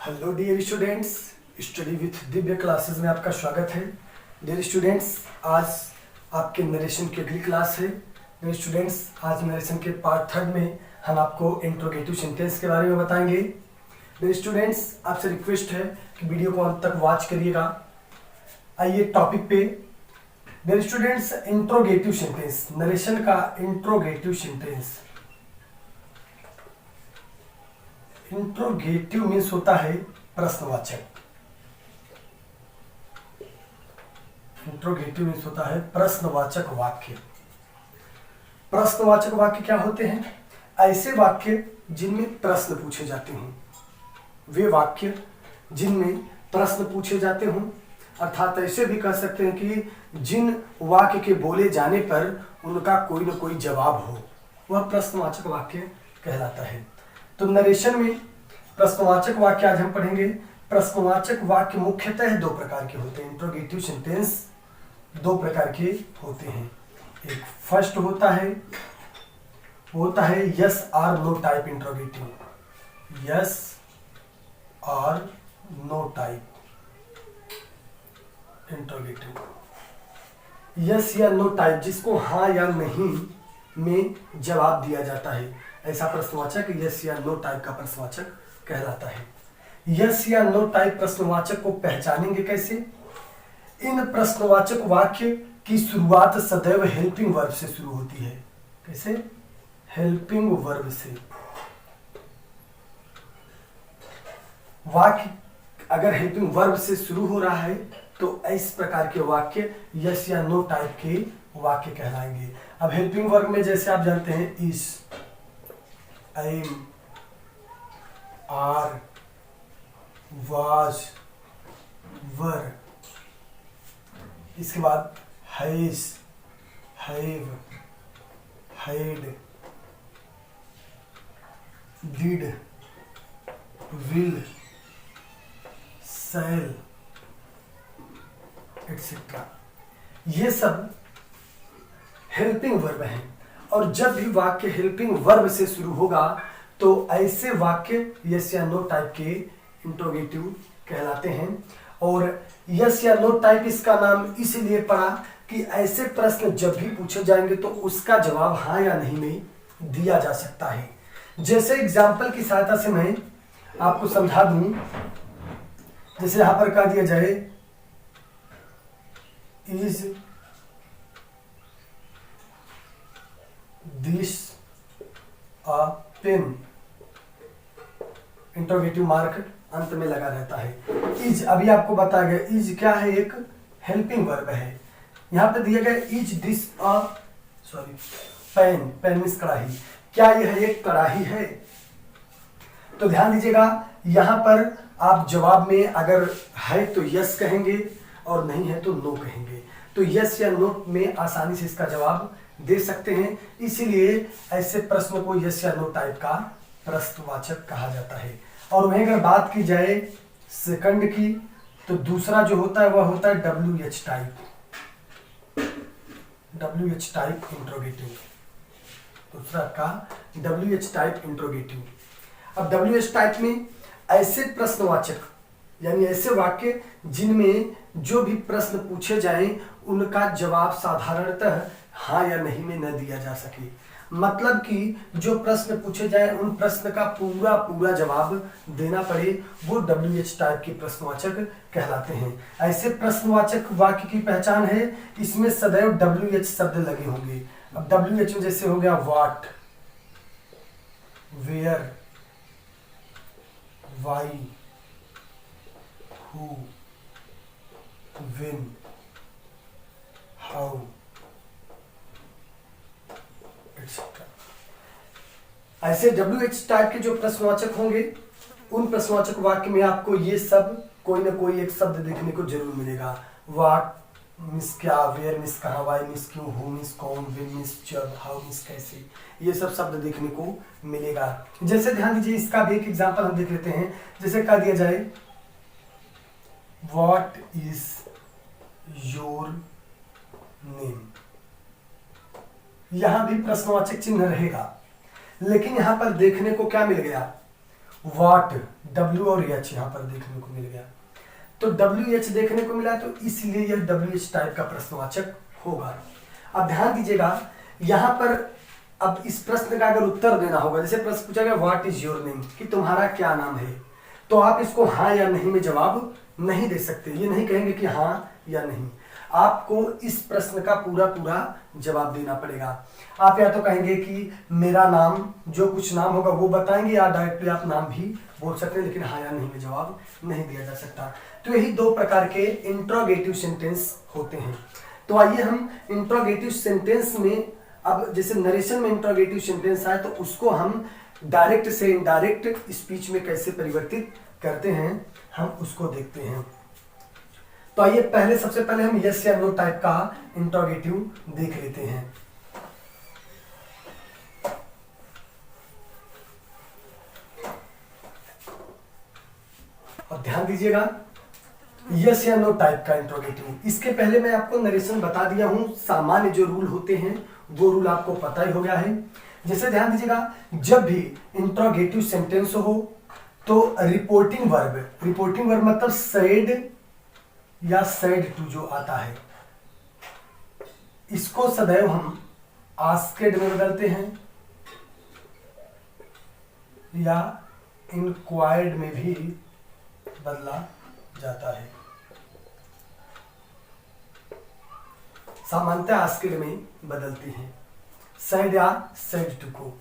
Hello dear students, study with Divya classes में आपका स्वागत है। डियर स्टूडेंट्स, आज आपके नरेशन की अगली क्लास है। डियर स्टूडेंट्स, आज नरेशन के पार्ट थर्ड में हम आपको इंट्रोगेटिव सेंटेंस के बारे में बताएंगे। डियर स्टूडेंट्स, आपसे रिक्वेस्ट है कि वीडियो को अंत तक वॉच करिएगा। आइए टॉपिक पे। Dear students, interrogative sentence, narration का इंट्रोगेटिव सेंटेंस। इंट्रोगेटिव मीन्स होता है प्रश्नवाचक। इंट्रोगेटिव मीन्स होता है प्रश्नवाचक वाक्य। प्रश्नवाचक वाक्य क्या होते हैं? ऐसे वाक्य जिनमें प्रश्न पूछे जाते हों, वे वाक्य जिनमें प्रश्न पूछे जाते हों, अर्थात ऐसे भी कह सकते हैं कि जिन वाक्य के बोले जाने पर उनका कोई न कोई जवाब हो, वह प्रश्नवाचक वाक्य कहलाता है। तो नरेशन में प्रश्नवाचक वाक्य आज हम पढ़ेंगे। प्रश्नवाचक वाक्य मुख्यतः दो प्रकार के होते हैं। इंट्रोगेटिव सेंटेंस दो प्रकार के होते हैं। एक फर्स्ट होता है यस और नो टाइप इंट्रोगेटिव। यस और नो टाइप इंट्रोगेटिव। यस या नो टाइप, जिसको हाँ या नहीं में जवाब दिया जाता है, ऐसा प्रश्नवाचक यस या नो टाइप का प्रश्नवाचक कहलाता है। यस या नो टाइप प्रश्नवाचक को पहचानेंगे कैसे? इन प्रश्नवाचक वाक्य की शुरुआत सदैव हेल्पिंग वर्ब से शुरू होती है। कैसे? हेल्पिंग वर्ब से। वाक्य अगर हेल्पिंग वर्ब से शुरू हो रहा है तो इस प्रकार के वाक्य यस या नो टाइप के वाक्य कहलाएंगे। अब हेल्पिंग वर्ब में जैसे आप जानते हैं is, am, are, was, were, इसके बाद has, have, had, did, will, shall, etcetera, ये सब हेल्पिंग वर्ब हैं। और जब भी वाक्य हेल्पिंग वर्ब से शुरू होगा तो ऐसे वाक्य यस या नो टाइप के इंट्रोगेटिव कहलाते हैं। और यस या नो टाइप इसका नाम इसलिए पड़ा कि ऐसे प्रश्न जब भी पूछे जाएंगे तो उसका जवाब हाँ या नहीं में दिया जा सकता है। जैसे एग्जाम्पल की सहायता से मैं आपको समझा दूं। जैसे यहां पर कह दिया जाए is this a pen, interrogative mark अंत में लगा रहता है। इज, अभी आपको बताया गया, इज क्या है? एक हेल्पिंग वर्ब है। यहां पे दिया गया is this a pen, pen means कढ़ाई, क्या यह एक कढ़ाई है? तो ध्यान दीजिएगा, यहां पर आप जवाब में अगर है तो यस कहेंगे और नहीं है तो नो कहेंगे। तो यस या नो में आसानी से इसका जवाब दे सकते हैं। इसीलिए ऐसे प्रश्न को यस या नो टाइप का प्रश्नवाचक कहा जाता है। और वहीं अगर बात की जाए सेकंड की, तो दूसरा जो होता है वह होता है W H type. W H type interrogative, दूसरा का डब्ल्यू एच टाइप इंट्रोगेटिव। अब डब्ल्यू एच टाइप में ऐसे प्रश्नवाचक यानी ऐसे वाक्य जिनमें जो भी प्रश्न पूछे जाएं उनका जवाब साधारणतः हाँ या नहीं में न दिया जा सके। मतलब कि जो प्रश्न पूछे जाए उन प्रश्न का पूरा पूरा जवाब देना पड़े, वो डब्ल्यू एच टाइप के प्रश्नवाचक कहलाते हैं। ऐसे प्रश्नवाचक वाक्य की पहचान है, इसमें सदैव डब्ल्यू एच शब्द लगे होंगे। अब डब्ल्यू एच में जैसे हो गया what, where, why, who, when, how, etcetera. ऐसे डब्ल्यू एच टाइप के जो प्रश्नवाचक होंगे उन प्रश्नवाचक वाक्य में आपको ये सब कोई ना कोई एक शब्द देखने को जरूर मिलेगा। व्हाट मिस क्या, वेयर मिस कहाँ, वाई मिस क्यों, हु मिस कौन, व्हेन मिस जब, हाउ मिस कैसे, ये सब शब्द देखने को मिलेगा। जैसे ध्यान दीजिए, इसका भी एक एग्जांपल हम देख लेते हैं। जैसे कह दिया जाए व्हाट इज योर नेम, यहां भी प्रश्नवाचक चिन्ह रहेगा, लेकिन यहां पर देखने को क्या मिल गया? व्हाट, डब्ल्यू और एच यहाँ पर देखने को मिल गया। तो डब्ल्यू एच देखने को मिला, तो इसलिए यह डब्ल्यू एच टाइप का प्रश्नवाचक होगा। अब ध्यान दीजिएगा यहाँ पर, अब इस प्रश्न का अगर उत्तर देना होगा, जैसे प्रश्न पूछा गया व्हाट इज योर नेम, कि तुम्हारा क्या नाम है, तो आप इसको हाँ या नहीं में जवाब नहीं दे सकते। ये नहीं कहेंगे कि हाँ या नहीं, आपको इस प्रश्न का पूरा पूरा जवाब देना पड़ेगा। आप या तो कहेंगे कि मेरा नाम, जो कुछ नाम होगा वो बताएंगे, या डायरेक्टली आप नाम भी बोल सकते हैं, लेकिन हाँ या नहीं में जवाब नहीं दिया जा सकता। तो यही दो प्रकार के इंट्रोगेटिव सेंटेंस होते हैं। तो आइए हम इंट्रोगेटिव सेंटेंस में, अब जैसे नरेशन में इंट्रोगेटिव सेंटेंस आए तो उसको हम डायरेक्ट से इनडायरेक्ट स्पीच में कैसे परिवर्तित करते हैं, हम उसको देखते हैं। तो आइए पहले, सबसे पहले हम यस या नो टाइप का इंट्रोगेटिव देख लेते हैं। और ध्यान दीजिएगा, यस या नो टाइप का इंट्रोगेटिव, इसके पहले मैं आपको नरेशन बता दिया हूं, सामान्य जो रूल होते हैं वो रूल आपको पता ही हो गया है। जैसे ध्यान दीजिएगा, जब भी इंट्रोगेटिव सेंटेंस हो तो रिपोर्टिंग वर्ब मतलब सेड या सेड टू जो आता है, इसको सदैव हम आस्केड में बदलते हैं या इंक्वायर्ड में भी बदला जाता है। सामान्यतः आस्केड में बदलती हैं, सेड या सेड टू को।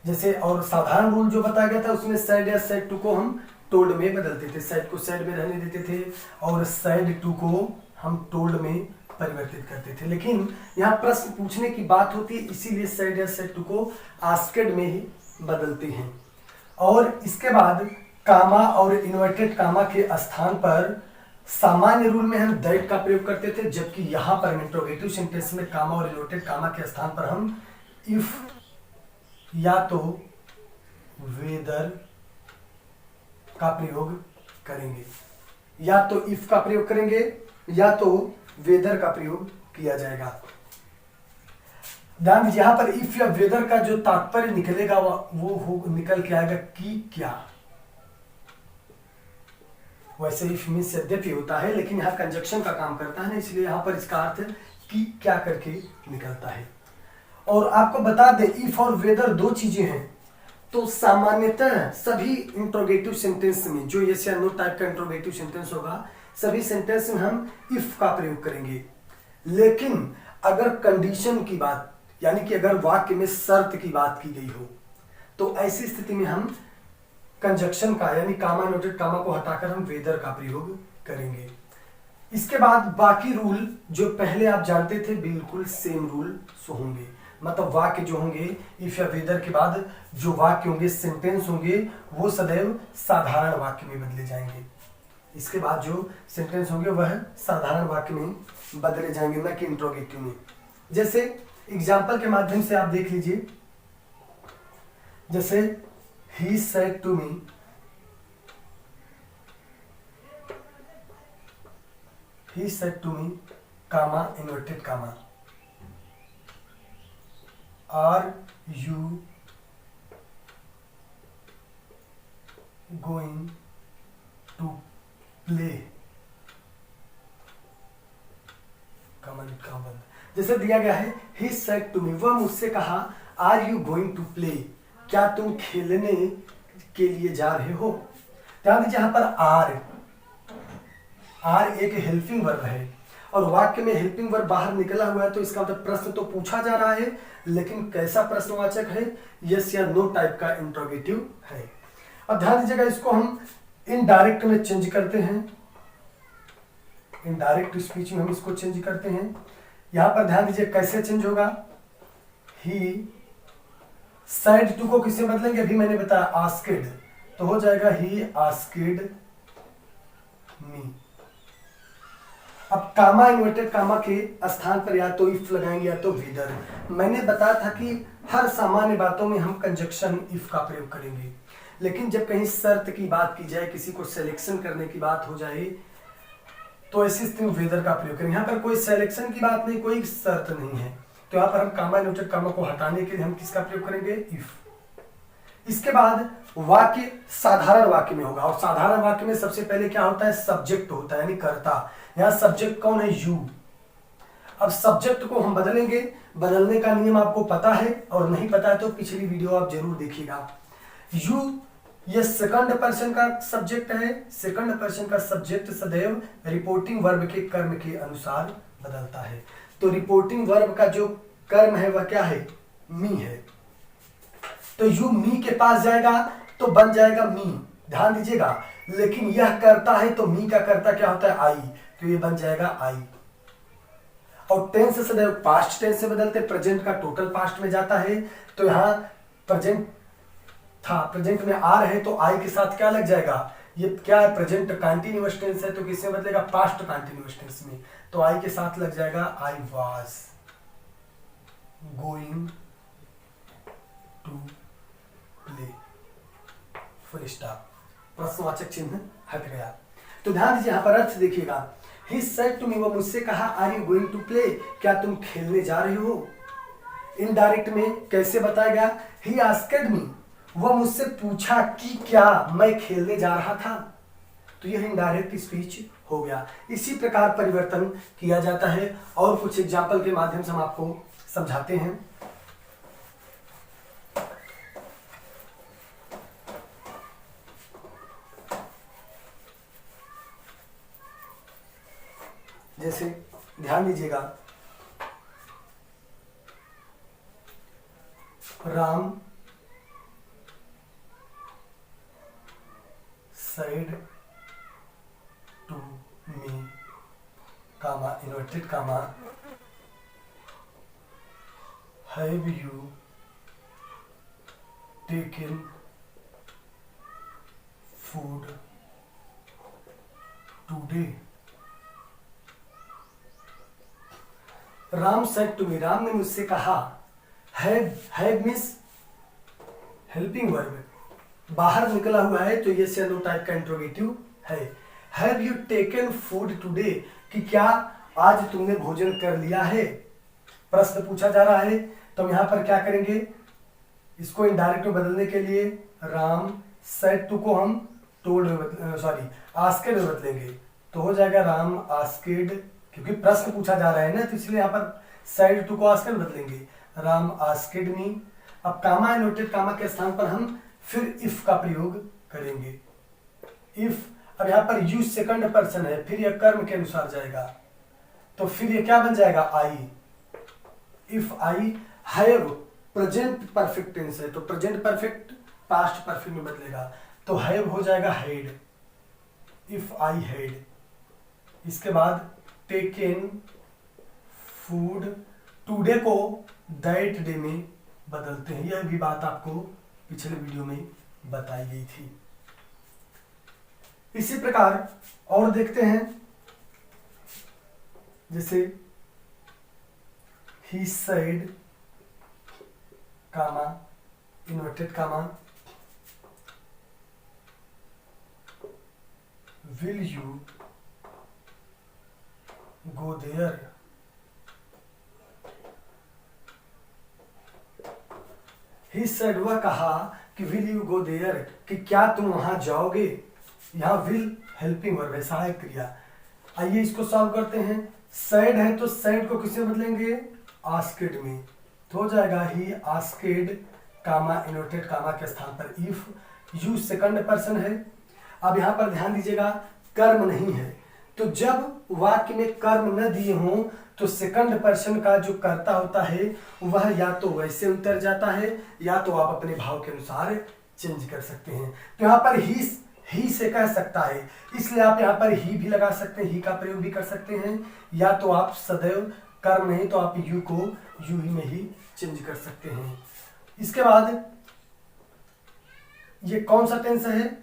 जैसे और साधारण रूल जो बताया गया था उसमें सेड या सेड टू को हम टोल्ड में बदलते थे, सेड को सेड में रहने देते थे और सेड टू को हम टोल्ड में परिवर्तित करते थे। लेकिन यहाँ प्रश्न पूछने की बात होती है, इसीलिए सेड या सेड टू को आस्केड में ही बदलते हैं। और इसके बाद कामा और इन्वर्टेड कामा के स्थान पर सामान्य रूल में हम दैट का प्रयोग करते थे, जबकि यहाँ पर इंट्रोगेटिव सेंटेंस में कामा और इन्वर्टेड कामा के स्थान पर हम इफ या तो वेदर का प्रयोग करेंगे, या तो इफ का प्रयोग करेंगे या तो वेदर का प्रयोग किया जाएगा। ध्यान दीजिए, यहां पर इफ या वेदर का जो तात्पर्य निकलेगा वो निकल के आएगा कि क्या। वैसे इफ मीन्स यद्यपि होता है, लेकिन यहाँ कंजक्शन का काम करता है ना, इसलिए यहाँ पर इसका अर्थ कि क्या करके निकलता है। और आपको बता दें, इफ और वेदर दो चीजें हैं, तो सामान्यतः सभी इंट्रोगेटिव सेंटेंस में, जो यस या नो टाइप का इंट्रोगेटिव सेंटेंस होगा, सभी सेंटेंस में हम इफ का प्रयोग करेंगे। लेकिन अगर कंडीशन की बात, यानी कि अगर वाक्य में शर्त की बात की गई हो, तो ऐसी स्थिति में हम कंजक्शन का यानी कामा इन्वर्टेड कामा को हटाकर हम वेदर का प्रयोग करेंगे। इसके बाद बाकी रूल जो पहले आप जानते थे बिल्कुल सेम रूल होंगे, मतलब वाक्य जो होंगे इफ या वेदर के बाद जो वाक्य होंगे, सेंटेंस होंगे, वो सदैव साधारण वाक्य में बदले जाएंगे। इसके बाद जो सेंटेंस होंगे वह साधारण वाक्य में बदले जाएंगे, न कि इंट्रोगेटिव में। जैसे एग्जाम्पल के माध्यम से आप देख लीजिए, जैसे he said to me, comma inverted comma, are you going to play, comma। जैसे दिया गया है he said to me, वह मुझसे कहा are you going to play, क्या तुम खेलने के लिए जा रहे हो। ध्यान दीजिए, यहां पर आर एक हेल्पिंग वर्ब है और वाक्य में हेल्पिंग वर्ब बाहर निकला हुआ है, तो इसका मतलब प्रश्न तो पूछा जा रहा है, लेकिन कैसा प्रश्नवाचक है, यस या नो टाइप का इंट्रोगेटिव है। अब ध्यान दीजिएगा, इसको हम इनडायरेक्ट में चेंज करते हैं, इनडायरेक्ट स्पीच में हम इसको चेंज करते हैं। यहां पर ध्यान दीजिए कैसे चेंज होगा, ही साइड टू को किससे बदलेंगे, अभी मैंने बताया आस्केड, तो हो जाएगा ही आस्केड मी। अब कामा इन्वर्टेड कामा के स्थान पर या तो इफ लगाएंगे या तो वेदर। मैंने बताया था कि हर सामान्य बातों में हम कंजक्शन इफ का प्रयोग करेंगे, लेकिन जब कहीं शर्त की बात की जाए, किसी को सिलेक्शन करने की बात हो जाए, तो ऐसी स्थिति में वेदर का प्रयोग करेंगे। यहाँ पर कोई सिलेक्शन की बात नहीं, कोई शर्त नहीं है, तो यहाँ पर हम कामा इन्वर्टेड कामा को हटाने के लिए हम किसका प्रयोग करेंगे, इफ। इसके बाद वाक्य साधारण वाक्य में होगा, और साधारण वाक्य में सबसे पहले क्या होता है, सब्जेक्ट होता है, यानी कर्ता। यहां सब्जेक्ट कौन है, यू। अब सब्जेक्ट को हम बदलेंगे, बदलने का नियम आपको पता है, और नहीं पता है तो पिछली वीडियो आप जरूर देखिएगा। यू ये सेकंड पर्सन का सब्जेक्ट है। सेकंड पर्सन का सब्जेक्ट सदैव रिपोर्टिंग वर्ब के कर्म के अनुसार बदलता है। तो रिपोर्टिंग वर्ब का जो कर्म है वह क्या है, मी है। तो यू मी के पास जाएगा तो बन जाएगा मी, ध्यान दीजिएगा। लेकिन यह करता है तो मी का करता क्या होता है, आई, तो ये बन जाएगा आई। और टेंस सदैव पास्ट टेंस से बदलते, प्रेजेंट का टोटल पास्ट में जाता है। तो यहां प्रेजेंट था, प्रेजेंट में आ रहे तो आई के साथ क्या लग जाएगा, ये क्या है, प्रेजेंट कंटीन्यूअस टेंस है तो किससे बदलेगा, पास्ट कंटीन्यूअस टेंस में। तो आई के साथ लग जाएगा I was going to play, full stop, प्रश्नवाचक चिन्ह हट गया। तो ध्यान दीजिए, यहां पर अर्थ देखिएगा। ही सेड टू मी, वो मुझसे कहा, are you going to play, क्या तुम खेलने जा रहे हो। इनडायरेक्ट में कैसे बताया गया, ही आस्क्ड मी, वह मुझसे पूछा कि क्या मैं खेलने जा रहा था। तो यह इनडायरेक्ट स्पीच हो गया। इसी प्रकार परिवर्तन किया जाता है, और कुछ एग्जाम्पल के माध्यम से हम आपको समझाते हैं। जैसे ध्यान दीजिएगा, Ram said to me, comma, inverted comma, have you taken food today? Ram said to me, Ram ने मुझसे कहा। have मीन्स हेल्पिंग वर्ब, बाहर निकला हुआ है तो ये से नो टाइप का इंट्रोगेटिव है। Have you taken food today, कि क्या आज तुमने भोजन कर लिया है, प्रश्न पूछा जा रहा है। तो हम यहां पर क्या करेंगे, इसको इनडायरेक्ट में बदलने के लिए राम सेड टू को हम टोल्ड में, सॉरी आस्केड में बदलेंगे। तो हो जाएगा राम आस्केड, क्योंकि प्रश्न पूछा जा रहा है ना, तो इसलिए यहां पर सेड टू को आस्केड बदलेंगे, राम आस्केड मी। अब कामा इनवर्टेड कामा के स्थान पर हम फिर इफ का प्रयोग करेंगे। इफ, अब यहां पर यू सेकंड पर्सन है, फिर यह कर्म के अनुसार जाएगा, तो फिर ये क्या बन जाएगा, I. If I have present perfect tense है, तो प्रेजेंट परफेक्ट पास्ट परफेक्ट में बदलेगा, तो हैव हो जाएगा हैड, इफ आई हैड। इसके बाद टेकन फूड टुडे को दैट डे में बदलते हैं। यह भी बात आपको पिछले वीडियो में बताई गई थी। इसी प्रकार और देखते हैं, जैसे he said, comma inverted comma, will you go there? He said, वह कहा कि will you go there, कि क्या तुम वहां जाओगे। यहाँ will हेल्पिंग वर्ब है, सहायक क्रिया। आइए इसको सॉल्व करते हैं। said है तो said को किससे बदलेंगे, asked में, तो हो जाएगा ही asked कामा इनवर्टेड कामा के स्थान पर if, you सेकंड पर्सन है। अब यहाँ पर ध्यान दीजिएगा, कर्म नहीं है, तो जब वाक्य में कर्म न दिए हों तो सेकंड पर्सन का जो कर्ता होता है वह या तो वैसे उतर जाता है, या तो आप अपने भाव के अनुसार चेंज कर सकते हैं। तो यहाँ पर ही से कह सकता है, इसलिए आप यहाँ पर ही भी लगा सकते हैं, ही का प्रयोग भी कर सकते हैं, या तो आप सदैव कर्म नहीं तो आप यू को यू ही में ही चेंज कर सकते हैं। इसके बाद ये कौन सा टेंस है,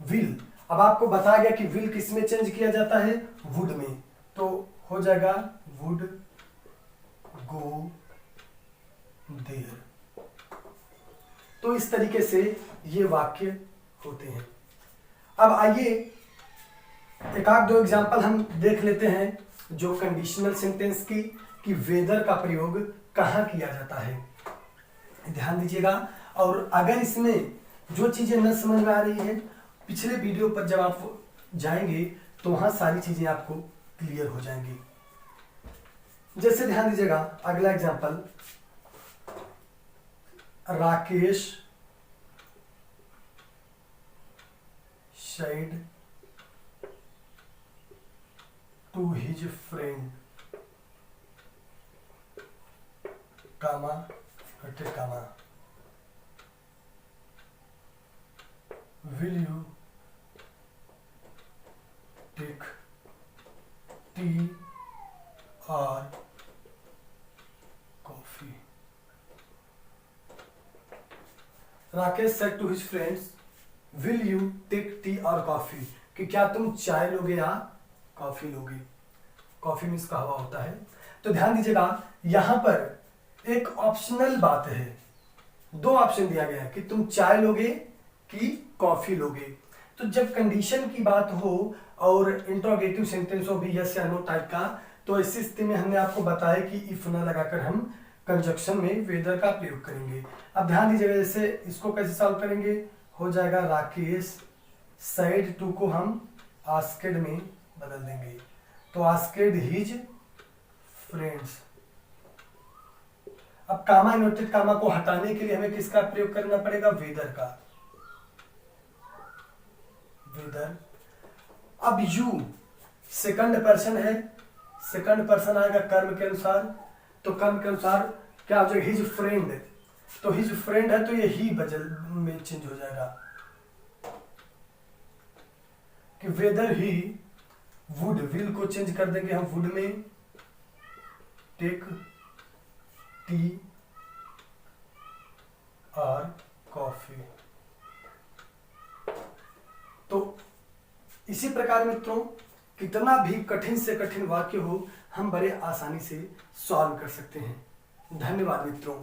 विल। अब आपको बताया गया कि विल किस में चेंज किया जाता है, वुड में, तो हो जाएगा वुड गो देयर। तो इस तरीके से ये वाक्य होते हैं। अब आइए एक आध दो एग्जाम्पल हम देख लेते हैं, जो कंडीशनल सेंटेंस की, कि वेदर का प्रयोग कहाँ किया जाता है। ध्यान दीजिएगा, और अगर इसमें जो चीजें न समझ में आ रही है, पिछले वीडियो पर जब आप जाएंगे तो वहां सारी चीजें आपको क्लियर हो जाएंगी। जैसे ध्यान दीजिएगा, अगला example, Rakesh said to his friend, comma, comma, will you take tea or coffee? Rakesh said to his friends, will you take tea or coffee? कि क्या तुम चाय लोगे या कॉफी लोगे? कॉफी मीन्स कहवा होता है। तो ध्यान दीजिएगा, यहां पर एक ऑप्शनल बात है, दो ऑप्शन दिया गया है कि तुम चाय लोगे कि कॉफी लोगे। तो जब कंडीशन की बात हो और इंट्रोगेटिव सेंटेंस हो भी यस या नो टाइप का, तो ऐसी स्थिति में हमने आपको बताया कि इफ ना लगाकर हम कंजक्शन में वेदर का प्रयोग करेंगे। अब ध्यान दीजिएगा, जैसे इसको कैसे सॉल्व करेंगे, हो जाएगा राकेश साइड टू को हम आस्केड में बदल देंगे, तो आस्केड हिज फ्रेंड्स। अब कामा इन्वर्टेड कामा को हटाने के लिए हमें किसका प्रयोग करना पड़ेगा, वेदर का, वेदर। अब यू सेकंड पर्सन है, सेकंड पर्सन आएगा कर्म के अनुसार, तो कर्म के अनुसार क्या हो जाएगा, हिज फ्रेंड, तो हिज फ्रेंड है तो ये ही बदल में चेंज हो जाएगा कि वेदर ही वुड, विल को चेंज कर देंगे हम वुड में, टेक टी और कॉफी। तो इसी प्रकार मित्रों, कितना भी कठिन से कठिन वाक्य हो हम बड़े आसानी से सॉल्व कर सकते हैं। धन्यवाद मित्रों।